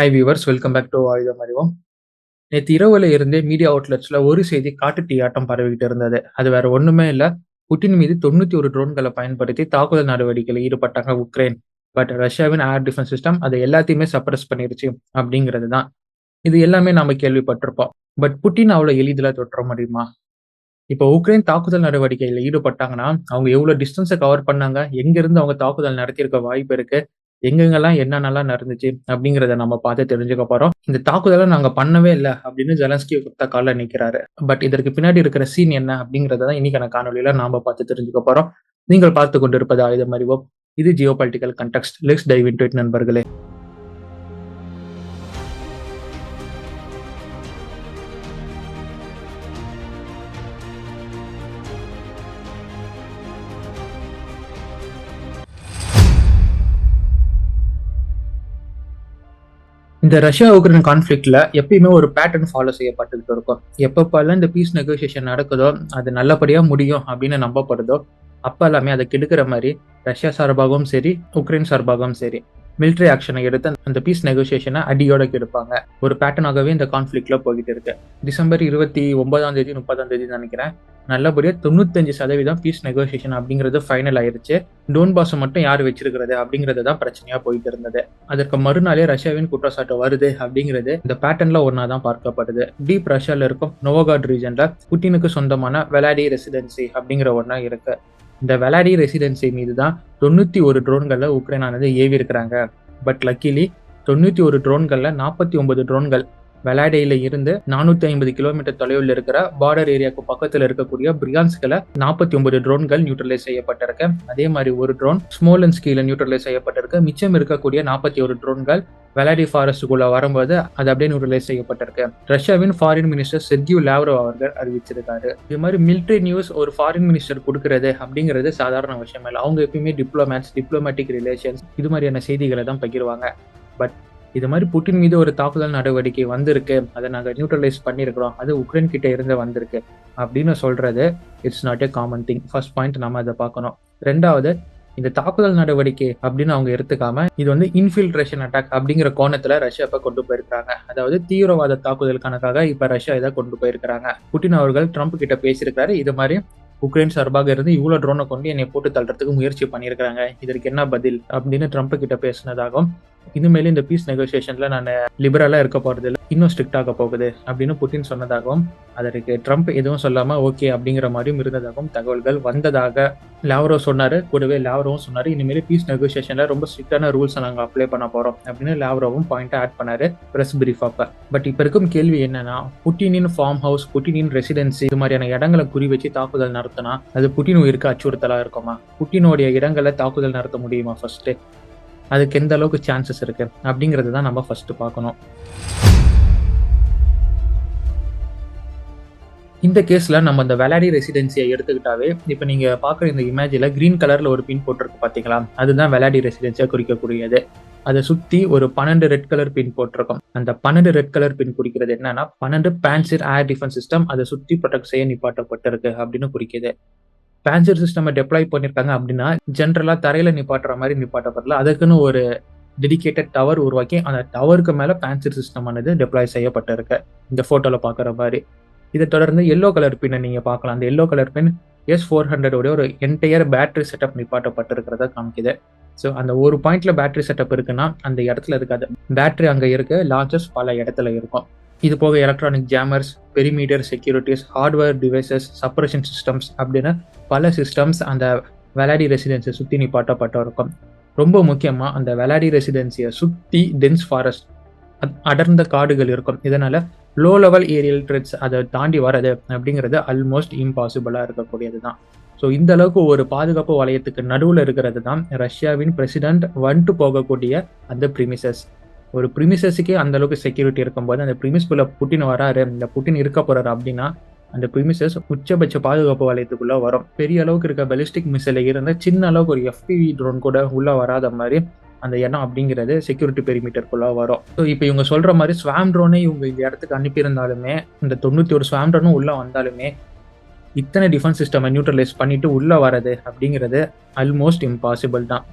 Hi viewers, welcome back to Ayudham Arivom. நேற்று இரவுல இருந்தே மீடியா அவுட்லெட்ஸ்ல ஒரு செய்தி காட்டு தீயாட்டம் பரவிக்கிட்டு இருந்தது. அது வேற ஒண்ணுமே இல்ல. புட்டின் மீது 91 ட்ரோன்களை பயன்படுத்தி தாக்குதல் நடவடிக்கையில் ஈடுபட்டாங்க உக்ரைன். பட் ரஷ்யாவின் ஏர் டிஃபென்ஸ் சிஸ்டம் அதை எல்லாத்தையுமே சப்ரஸ் பண்ணிருச்சு அப்படிங்கிறது தான். இது எல்லாமே நாம கேள்விப்பட்டிருப்போம். பட் புட்டின் அவ்வளவு எளிதில் தொற்ற முடியுமா? இப்போ உக்ரைன் தாக்குதல் நடவடிக்கையில் ஈடுபட்டாங்கன்னா அவங்க எவ்வளவு டிஸ்டன்ஸை கவர் பண்ணாங்க, எங்க இருந்து அவங்க தாக்குதல் நடத்தியிருக்க வாய்ப்பு இருக்கு, எங்கெங்கெல்லாம் என்னென்னலாம் நடந்துச்சு அப்படிங்கிறத நம்ம பார்த்து தெரிஞ்சுக்க போறோம். இந்த தாக்குதலை நாங்க பண்ணவே இல்லை அப்படின்னு ஜெலன்ஸ்கி ஒத்த கால நிற்கிறாரு. பட் இதற்கு பின்னாடி இருக்கிற சீன் என்ன அப்படிங்கிறத தான் இன்னைக்கான காணொலியில நாம பார்த்து தெரிஞ்சுக்க போறோம். நீங்கள் பார்த்து கொண்டிருப்பது ஆயுதம் அறிவோம். இது Jio political context. Let's dive into it நண்பர்களே. இந்த ரஷ்யா உக்ரைன் கான்ஃபிளிக்ட்ல எப்பயுமே ஒரு பேட்டர்ன் ஃபாலோ செய்யப்பட்டுக்கிட்டு இருக்கும். எப்பப்பெல்லாம் இந்த பீஸ் நெகோசியேஷன் நடக்குதோ, அது நல்லபடியா முடியும் அப்படின்னு நம்பப்படுதோ, அப்ப எல்லாமே அதை கெடுக்கிற மாதிரி ரஷ்யா சார்பாகவும் சரி, உக்ரைன் சார்பாகவும் சரி, மிலிட்டரி ஆக்ஷனை எடுத்து அந்த பீஸ் நெகோசியேஷனை அடியோட கெடுப்பாங்க. ஒரு பேட்டர்னாகவே இந்த கான்ஃபிளிக்ட்ல போய்கிட்டு இருக்கு. டிசம்பர் 29ஆம் தேதி 30ஆம் தேதி நினைக்கிறேன், நல்லபடியா 95% பீஸ் நெகோசியேஷன் அப்படிங்கிறது ஃபைனல் ஆயிருச்சு. டோன்பாஸை மட்டும் யார் வச்சிருக்கிறது அப்படிங்கிறது தான் பிரச்சனையா போயிட்டு இருந்தது. அதற்கு மறுநாளே ரஷ்யாவின் குற்றச்சாட்டு வருது அப்படிங்கிறது இந்த பேட்டர்ன்ல ஒன்னா தான் பார்க்கப்படுது. டீப் ரஷ்யால இருக்கும் நோவோகார்ட் ரீஜன்ல புட்டினுக்கு சொந்தமான வெலாடி ரெசிடென்சி அப்படிங்கிற ஒன்னா இருக்கு. இந்த வெலாடி ரெசிடென்சி மீது தான் 91 ட்ரோன்களை உக்ரைனானது ஏவி இருக்கிறாங்க. பட் லக்கிலி 91 ட்ரோன்கள்ல 49 ட்ரோன்கள் வெலாடியில இருந்து 450 கிலோமீட்டர் தொலைவில் இருக்கிற பார்டர் ஏரியாவுக்கு பக்கத்தில் இருக்கக்கூடிய பிரியான்ஸ்கில 49 ட்ரோன்கள் நியூட்ரலைஸ் செய்யப்பட்டிருக்கு. அதே மாதிரி ஒரு ட்ரோன் ஸ்மோலன்ஸ்கில நியூட்ரலைஸ் செய்யப்பட்டிருக்கு. மிச்சம் இருக்கக்கூடிய 41 ட்ரோன்கள் வெலாடி ஃபாரஸ்டுக்குள்ள வரும்போது அது அப்படியே நியூட்ரலைஸ் செய்யப்பட்டிருக்கு. ரஷ்யாவின் ஃபாரின் மினிஸ்டர் செர்கியூ லாவ்ரோவ் அவர்கள் அறிவிச்சிருக்காரு. இது மாதிரி மிலிட்டரி நியூஸ் ஒரு ஃபாரின் மினிஸ்டர் கொடுக்கறது அப்படிங்கிறது சாதாரண விஷயம் இல்லை. அவங்க எப்பயுமே டிப்ளமேட்டிக் ரிலேஷன்ஸ் இது மாதிரியான செய்திகளை தான் பகிர்வாங்க. பட் இது மாதிரி புட்டின் மீது ஒரு தாக்குதல் நடவடிக்கை வந்திருக்கு, அதை நாங்கள் நியூட்ரலைஸ் பண்ணியிருக்கிறோம், அது உக்ரைன் கிட்ட இருந்து வந்திருக்கு அப்படின்னு சொல்றது it's not a common thing. First point நம்ம அதை பார்க்கணும். ரெண்டாவது, இந்த தாக்குதல் நடவடிக்கை அப்படின்னு அவங்க எடுத்துக்காம இது வந்து இன்ஃபில்ட்ரேஷன் அட்டாக் அப்படிங்கிற கோணத்துல ரஷ்யா இப்ப கொண்டு போயிருக்காங்க. அதாவது தீவிரவாத தாக்குதல் கணக்காக இப்ப ரஷ்யா இதை கொண்டு போயிருக்கிறாங்க. புட்டின் அவர்கள் ட்ரம்ப் கிட்ட பேசியிருக்காரு. இது மாதிரி உக்ரைன் சார்பாக இருந்து இவ்வளவு ட்ரோனை கொண்டு என்னை போட்டு தள்ளுறதுக்கு முயற்சி பண்ணியிருக்காங்க, இதற்கு என்ன பதில் அப்படின்னு ட்ரம்ப் கிட்ட பேசினதாகவும், இனிமேல் இந்த பீஸ் நெகோசியேஷன்ல நான் லிபரலா இருக்க போறது இல்லை, இன்னும் ஸ்ட்ரிக்ட் ஆக போகுது அப்படின்னு புட்டின் சொன்னதாகவும், அதற்கு ட்ரம்ப் எதுவும் சொல்லாம ஓகே அப்படிங்கிற மாதிரியும் இருந்ததாகவும் தகவல்கள் வந்ததாக லாவ்ரோவ் சொன்னாரு. கூடவே லாவ்ரோவும் சொன்னாரு, இனிமேல் பீஸ் நெகோசியேஷன்ல ரொம்ப ஸ்ட்ரிக்டான ரூல்ஸ் நாங்கள் அப்ளை பண்ண போறோம் அப்படின்னு லாவ்ரோவும் பாயிண்ட் ஆட் பண்ணாரு பிரஸ் பிரீஃப் அப்ப. பட் இப்ப இருக்கும் கேள்வி என்னன்னா, புட்டினின் ஃபார்ம் ஹவுஸ், புட்டினின் ரெசிடென்சி இது மாதிரியான இடங்களை குறி வச்சு தாக்குதல் நடத்தினா அது புட்டின் உயிருக்கு அச்சுறுத்தலா இருக்குமா? புட்டினுடைய இடங்களை தாக்குதல் நடத்த முடியுமா? ஃபர்ஸ்ட் அதுக்கு எந்த அளவுக்கு சான்சஸ் இருக்கு அப்படிங்கிறது தான் நம்ம ஃபர்ஸ்ட் பார்க்கணும். இந்த கேஸ்ல நம்ம இந்த வெலாடி ரெசிடென்சியை எடுத்துக்கிட்டாவே, இப்ப நீங்க பாக்குற இந்த இமேஜ்ல கிரீன் கலர்ல ஒரு பின் போட்டிருக்கு பாத்தீங்களா, அதுதான் வெலாடி ரெசிடென்சியா குறிக்கக்கூடியது. அதை சுத்தி ஒரு 12 ரெட் கலர் பின் போட்டிருக்கும். அந்த 12 ரெட் கலர் பின் குறிக்கிறது என்னன்னா 12 பான்சிர் ஏர் டிஃபென்ஸ் சிஸ்டம் அதை சுத்தி ப்ரொடெக்ட் செய்ய நிப்பாட்டப்பட்டிருக்கு அப்படின்னு குறிக்குது. பான்சிர் சிஸ்டம் டெப்ளாய் பண்ணிருக்காங்க அப்படின்னா ஜென்ரலா தரையில நிப்பாட்டுற மாதிரி நிப்பாட்டப்படல, அதுக்குன்னு ஒரு டெடிகேட்டட் டவர் உருவாக்கி அந்த டவருக்கு மேல பான்சிர் சிஸ்டம் ஆனது டெப்ளாய் செய்யப்பட்டிருக்கு இந்த போட்டோல பாக்குற மாதிரி. இதை தொடர்ந்து எல்லோ கலர் பின்னை நீங்க பார்க்கலாம். அந்த எல்லோ கலர் பின் S400 உடைய ஒரு என்டையர் பேட்டரி செட்டப் நிப்பாட்டப்பட்டிருக்கிறத காமிக்குது. ஸோ அந்த ஒரு பாயிண்ட்ல பேட்டரி செட்டப் இருக்குன்னா அந்த இடத்துல இருக்காது. பேட்டரி அங்க இருக்கு, லான்ச்சஸ் பல இடத்துல இருக்கும். இது போக electronic jammers, perimeter securities, hardware devices, suppression systems அப்படின்னு பல சிஸ்டம்ஸ் அந்த வெலாடி ரெசிடென்சியை சுற்றி நிப்பாட்டப்பட்டு இருக்கும். ரொம்ப முக்கியமா அந்த வெலாடி ரெசிடென்சியை சுற்றி டென்ஸ் ஃபாரஸ்ட், அடர்ந்த காடுகள் இருக்கும். இதனால லோ லெவல் ஏரியல் த்ரெட்ஸ் அதை தாண்டி வர்றது அப்படிங்கிறது ஆல்மோஸ்ட் இம்பாசிபிளா இருக்கக்கூடியது தான். ஸோ இந்த அளவுக்கு ஒரு பாதுகாப்பு வளையத்துக்கு நடுவில் இருக்கிறது தான் ரஷ்யாவின் பிரசிடென்ட் வந்துட்டு போகக்கூடிய அந்த பிரிமிசஸ். ஒரு பிரிமிசஸுக்கே அந்த அளவுக்கு செக்யூரிட்டி இருக்கும்போது அந்த பிரிமிஸ்குள்ள புட்டின் வராரு, இந்த புட்டின் இருக்க போறாரு அப்படின்னா அந்த பிரிமிசஸ் உச்சபட்ச பாதுகாப்பு வளையத்துக்குள்ள வரும். பெரிய அளவுக்கு இருக்க பெலிஸ்டிக் மிசைல இருந்த சின்ன அளவுக்கு ஒரு FPV ட்ரோன் கூட உள்ள வராத மாதிரி அந்த இடம் அப்படிங்கிறது செக்யூரிட்டி பெரிமீட்டருக்குள்ள வரும். ஸோ இப்போ இவங்க சொல்ற மாதிரி ஸ்வாம் ட்ரோனை இவங்க இந்த இடத்துக்கு அனுப்பியிருந்தாலுமே, இந்த 91 ஸ்வாம் ட்ரோனும் உள்ள வந்தாலுமே இத்தனை டிஃபென்ஸ் சிஸ்டம் நியூட்ரலைஸ் பண்ணிட்டு உள்ள வரது அப்படிங்கிறது ஆல்மோஸ்ட் இம்பாசிபிள் தான்.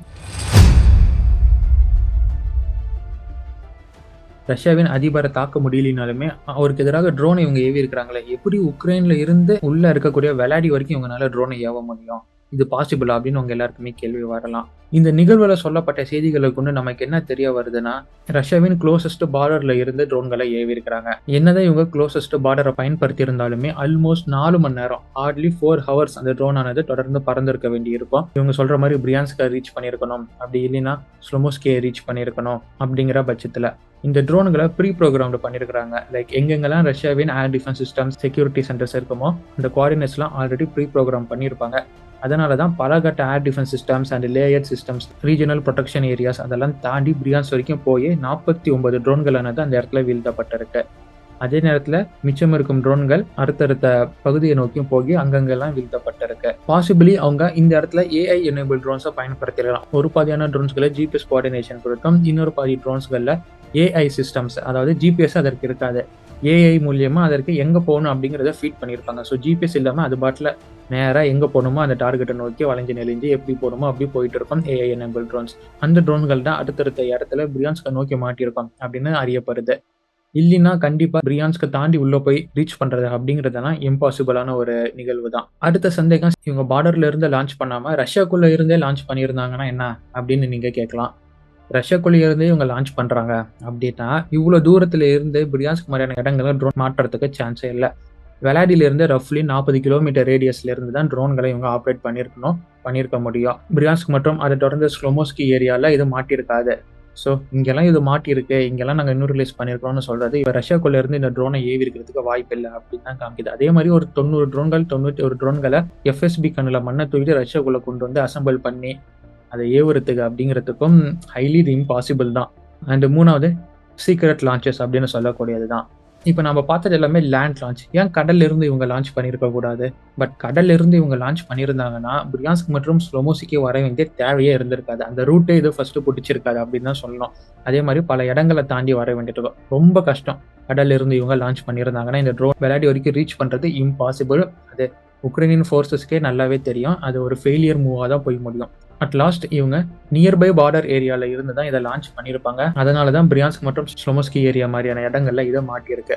ரஷ்யாவின் அதிபரை தாக்க முடியலனாலுமே அவருக்கு எதிராக ட்ரோனை இவங்க ஏவி இருக்கிறாங்களே, எப்படி உக்ரைன்ல இருந்து உள்ள இருக்கக்கூடிய வெலாடி வரைக்கும் இவங்களால ட்ரோனை ஏவ முடியும்? இது பாசிபிள் அப்படின்னு உங்க எல்லாருக்குமே கேள்வி வரலாம். இந்த நிகழ்வுல சொல்லப்பட்ட செய்திகளை கொண்டு நமக்கு என்ன தெரிய வருதுன்னா, ரஷ்யாவின் க்ளோசஸ்ட் பார்டர்ல இருந்து ட்ரோன்களை ஏவி இருக்கிறாங்க. என்னதான் இவங்க க்ளோசஸ்ட் பார்டரை பயன்படுத்தி இருந்தாலுமே ஆல்மோஸ்ட் 4 மணி நேரம், ஹார்ட்லி 4 ஹவர்ஸ் அந்த ட்ரோன் ஆனது தொடர்ந்து பறந்திருக்க வேண்டி இருக்கும். இவங்க சொல்ற மாதிரி பிரியான்ஸ்கை ரீச் பண்ணியிருக்கணும், அப்படி இல்லைன்னா ஸ்லோமோஸ்கியை ரீச் பண்ணியிருக்கணும். அப்படிங்கிற பட்சத்துல இந்த ட்ரோன்களை ப்ரீ ப்ரோக்ராம்டு பண்ணியிருக்காங்க. லைக் எங்கெங்கெல்லாம் ரஷ்யாவின் air defence systems security centres இருக்குமோ அந்த கோஆர்டினேட்ஸ்லாம் ஆல்ரெடி ப்ரீ ப்ரோக்ராம் பண்ணியிருப்பாங்க. அதனால தான் பலகட்ட air defence systems and layer systems, regional protection areas அதெல்லாம் தாண்டி பிரியான்ஸ் வரைக்கும் போய் 49 ட்ரோன்களானது அந்த இடத்துல வீழ்த்தப்பட்டிருக்கு. அதே நேரத்தில் மிச்சம் இருக்கும் ட்ரோன்கள் அடுத்தடுத்த பகுதியை நோக்கியும் போய் அங்கங்கெல்லாம் வீழ்த்தப்பட்டிருக்கு. பாசிபிளி அவங்க இந்த இடத்துல ஏஐ எனேபிள் ட்ரோன்ஸை பயன்படுத்திடலாம். ஒரு பாதியான ட்ரோன்ஸ்களை ஜிபிஎஸ் கோஆர்டினேஷன் கொடுக்கும், இன்னொரு பாதி ட்ரோன்ஸ்களில் ஏஐ சிஸ்டம்ஸ், அதாவது ஜிபிஎஸ் அதற்கு இருக்காது, ஏஐ மூலியமா அதற்கு எங்க போகணும் அப்படிங்கிறத ஃபீட் பண்ணியிருப்பாங்க. ஸோ ஜிபிஎஸ் இல்லாமல் அது பாட்டில் நேராக எங்கே போகணுமோ அந்த டார்கெட்டை நோக்கி வளைஞ்சு நெளிஞ்சு எப்படி போகணுமோ அப்படி போயிட்டு இருக்கும் ஏஐ எனேபிள் ட்ரோன்ஸ். அந்த ட்ரோன்கள் தான் அடுத்தடுத்த இடத்துல பிரியான்ஸ்கை நோக்கி மாட்டியிருக்கும் அப்படின்னு அறியப்படுது. இல்லைன்னா கண்டிப்பா பிரியான்ஸ்க்கு தாண்டி உள்ள போய் ரீச் பண்றது அப்படிங்கறதெல்லாம் இம்பாசிபிளான ஒரு நிகழ்வு தான். அடுத்த சந்தேகம், இவங்க பார்டர்ல இருந்து லான்ச் பண்ணாம ரஷ்யாக்குள்ள இருந்தே லான்ச் பண்ணியிருந்தாங்கன்னா என்ன அப்படின்னு நீங்க கேட்கலாம். ரஷ்யாக்குள்ள இருந்தே இவங்க லான்ச் பண்றாங்க அப்படின்னா இவ்வளவு தூரத்துல இருந்து பிரியான்ஸ்க் மாதிரியான இடங்களை ட்ரோன் மாற்றுறதுக்கு சான்ஸே இல்லை. வெலாடியில இருந்து ரஃப்லி 40 கிலோமீட்டர் ரேடியஸ்ல இருந்து தான் ட்ரோன்களை இவங்க ஆப்ரேட் பண்ணியிருக்க முடியும். பிரியான்ஸ்க் மற்றும் அதை தொடர்ந்து ஸ்லோமோஸ்கி ஏரியால இது மாட்டியிருக்காது. ஸோ இங்கெல்லாம் இது மாட்டியிருக்கு, இங்கெல்லாம் நாங்கள் இன்னும் ரிலீஸ் பண்ணியிருக்கோம்னு சொல்றது இப்போ ரஷ்யாக்குள்ள இருந்து இந்த ட்ரோனை ஏவி இருக்கிறதுக்கு வாய்ப்பு இல்லை அப்படின்னு தான் காமிக்குது. அதே மாதிரி ஒரு 91 ட்ரோன்களை எஃப்எஸ்பி கண்ணில் மண்ணை தூக்கிட்டு ரஷ்யாக்குள்ள கொண்டு வந்து அசம்பிள் பண்ணி அதை ஏவுறதுக்கு அப்படிங்கிறதுக்கும் ஹைலி இம்பாசிபிள் தான். அண்ட் 3வது சீக்ரெட் லான்ச்சஸ் அப்படின்னு சொல்லக்கூடியது தான். இப்போ நம்ம பார்த்தது எல்லாமே லேண்ட் லான்ச். ஏன் கடல்ல இருந்து இவங்க லான்ச் பண்ணியிருக்க கூடாது? பட் கடல்ல இருந்து இவங்க லான்ச் பண்ணியிருந்தாங்கன்னா பிரியான்ஸ்க் மற்றும் ஸ்லோமோஸ்கி வர வேண்டிய தேவையே இருந்திருக்காது. அந்த ரூட்டே இது ஃபர்ஸ்ட் பிடிச்சிருக்காது அப்படின்னு தான் சொல்லணும். அதே மாதிரி பல இடங்களை தாண்டி வர வேண்டியது ரொம்ப கஷ்டம். கடல்ல இருந்து இவங்க லான்ச் பண்ணியிருந்தாங்கன்னா இந்த ட்ரோன் வெலாடி வரைக்கும் ரீச் பண்றது இம்பாசிபிள். அது உக்ரைனியன் ஃபோர்ஸஸ்க்கே நல்லாவே தெரியும். அது ஒரு ஃபெயிலியர் மூவாக தான் போய் முடியும். அட் லாஸ்ட் இவங்க நியர்பை பார்டர் ஏரியால இருந்து தான் இதை லான்ச் பண்ணியிருப்பாங்க. அதனால தான் பிரியான்ஸ்க் மற்றும் ஸ்லோமோஸ்கி ஏரியா மாதிரியான இடங்கள்ல இதை மாட்டியிருக்கு.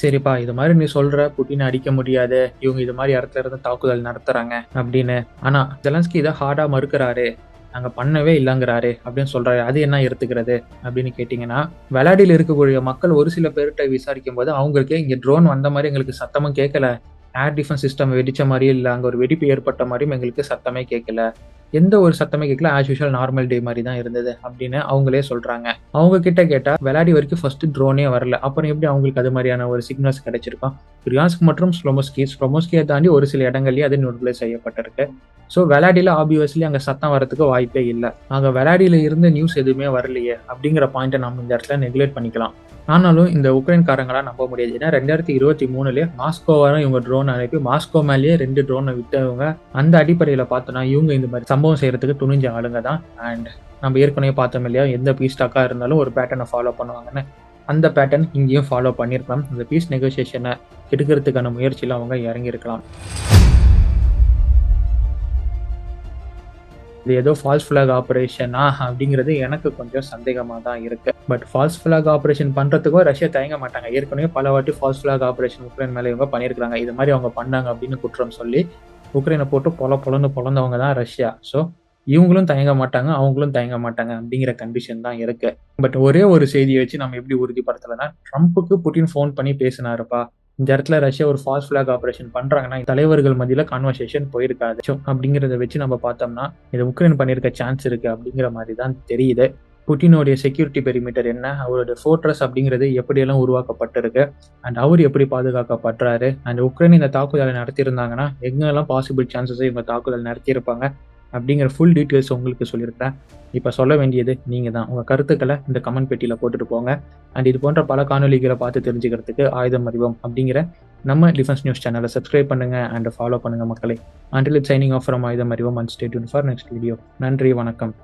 சரிப்பா, இது மாதிரி நீ சொல்ற புட்டினை அடிக்க முடியாது, இவங்க இது மாதிரி இடத்துல இருந்து தாக்குதல் நடத்துறாங்க அப்படின்னு. ஆனா ஜெலன்ஸ்கி இதை ஹார்டா மறுக்கிறாரு, நாங்க பண்ணவே இல்லைங்கிறாரு அப்படின்னு சொல்றாரு. அது என்ன எடுத்துக்கிறது அப்படின்னு கேட்டீங்கன்னா, வெலாடியில் இருக்கக்கூடிய மக்கள் ஒரு சில பேர்கிட்ட விசாரிக்கும் போது அவங்களுக்கு இங்க ட்ரோன் வந்த மாதிரி எங்களுக்கு சத்தமும் கேட்கல, ஏர் டிஃபென்ஸ் சிஸ்டம் வெடிச்ச மாதிரியும் இல்லை, அங்கே ஒரு வெடிப்பு ஏற்பட்ட மாதிரியும் எங்களுக்கு சத்தமே கேட்கல, எந்த ஒரு சத்தமே கேட்கல, ஆஸ் யூஷுவல் நார்மல் டே மாதிரி தான் இருந்தது அப்படின்னு அவங்களே சொல்றாங்க. அவங்க கிட்ட கேட்டா வெலாடி வரைக்கும் ஃபர்ஸ்ட் ட்ரோனே வரல, அப்புறம் எப்படி அவங்களுக்கு அது மாதிரியான ஒரு சிக்னல்ஸ் கிடைச்சிருக்கும்? பிரியான்ஸ்க் மற்றும் ஸ்லோமோஸ்கியை தாண்டி ஒரு சில இடங்கள்லயே அது நியூட்ரலைஸ் செய்யப்பட்டிருக்கு. ஸோ வெலாடியில ஆப்வியஸ்லி அங்கே சத்தம் வரதுக்கு வாய்ப்பே இல்லை. அங்கே வெலாடியில இருந்து நியூஸ் எதுவுமே வரலையே அப்படிங்கிற பாயிண்ட்டை நம்ம இந்த இடத்துல நெக்லெக்ட் பண்ணிக்கலாம். ஆனாலும் இந்த உக்ரைன்காரங்களாம் நம்ப முடியாது. ஏன்னா 2023 மாஸ்கோவாரும் இவங்க ட்ரோன் அனுப்பி மாஸ்கோ மேலேயே 2 ட்ரோனை விட்டவங்க. அந்த அடிப்படையில் பார்த்தோன்னா இவங்க இந்த மாதிரி சம்பவம் செய்யறதுக்கு துணிஞ்ச ஆளுங்க தான். அண்ட் நம்ம ஏற்கனவே பார்த்தோம் இல்லையா, எந்த பீஸ் டாக்காக இருந்தாலும் ஒரு பேட்டர்னை ஃபாலோ பண்ணுவாங்கன்னு. அந்த பேட்டர்ன் இங்கேயும் ஃபாலோ பண்ணியிருக்கலாம். இந்த பீஸ் நெகோசியேஷனை எடுக்கிறதுக்கான முயற்சியில் அவங்க இறங்கியிருக்கலாம். இது ஏதோ ஃபால்ஸ் ஃபிளாக் ஆப்ரேஷனா அப்படிங்கிறது எனக்கு கொஞ்சம் சந்தேகமாக தான் இருக்கு. பட் ஃபால்ஸ் ஃபிளாக் ஆப்ரேஷன் பண்றதுக்கும் ரஷ்யா தயங்க மாட்டாங்க. ஏற்கனவே பல வாட்டி ஃபால்ஸ் ஃபிளாக் ஆப்ரேஷன் உக்ரைன் மேலே இவங்க பண்ணியிருக்காங்க. இது மாதிரி அவங்க பண்ணாங்க அப்படின்னு குற்றம் சொல்லி உக்ரைனை போட்டு பொழந்தவங்க தான் ரஷ்யா. ஸோ இவங்களும் தயங்க மாட்டாங்க, அவங்களும் தயங்க மாட்டாங்க அப்படிங்கிற கண்டிஷன் தான் இருக்கு. பட் ஒரே ஒரு செய்தியை வச்சு நம்ம எப்படி உறுதிப்படுத்தலைன்னா, ட்ரம்ப்புக்கு புட்டின் ஃபோன் பண்ணி பேசினாருப்பா, இந்த இடத்துல ரஷ்யா ஒரு ஃபால்ஸ் ஃபிளாக் ஆப்ரேஷன் பண்றாங்கன்னா தலைவர்கள் மத்தியில கான்வர்சேஷன் போயிருக்காது அப்படிங்கிறத வச்சு நம்ம பார்த்தோம்னா இது உக்ரைன் பண்ணியிருக்க சான்ஸ் இருக்கு அப்படிங்கிற மாதிரி தான் தெரியுது. புட்டினோடைய செக்யூரிட்டி பெரிமீட்டர் என்ன, அவருடைய ஃபோர்ட்ரஸ் அப்படிங்கிறது எப்படியெல்லாம் உருவாக்கப்பட்டிருக்கு, அண்ட் அவர் எப்படி பாதுகாக்கப்படுறாரு, அண்ட் உக்ரைன் இந்த தாக்குதலை நடத்தியிருந்தாங்கன்னா எங்கெல்லாம் பாசிபிள் சான்சஸ் இவங்க தாக்குதல் நடத்தியிருப்பாங்க அப்படிங்கிற ஃபுல் டீட்டெயில்ஸ் உங்களுக்கு சொல்லியிருக்கேன். இப்போ சொல்ல வேண்டியது நீங்கள் தான். உங்கள் கருத்துக்களை இந்த கமெண்ட் பெட்டியில் போட்டுட்டு போங்க. அண்ட் இது போன்ற பல காணொலிகளை பார்த்து தெரிஞ்சுக்கிறதுக்கு ஆயுதம் அறிவோம் அப்படிங்கிற நம்ம டிஃபென்ஸ் நியூஸ் சேனலை சப்ஸ்கிரைப் பண்ணுங்கள் அண்ட் ஃபாலோ பண்ணுங்கள் மக்களை. Until it signing off from ஆயுதம் அறிவோம் and stay tune for next video. நன்றி, வணக்கம்.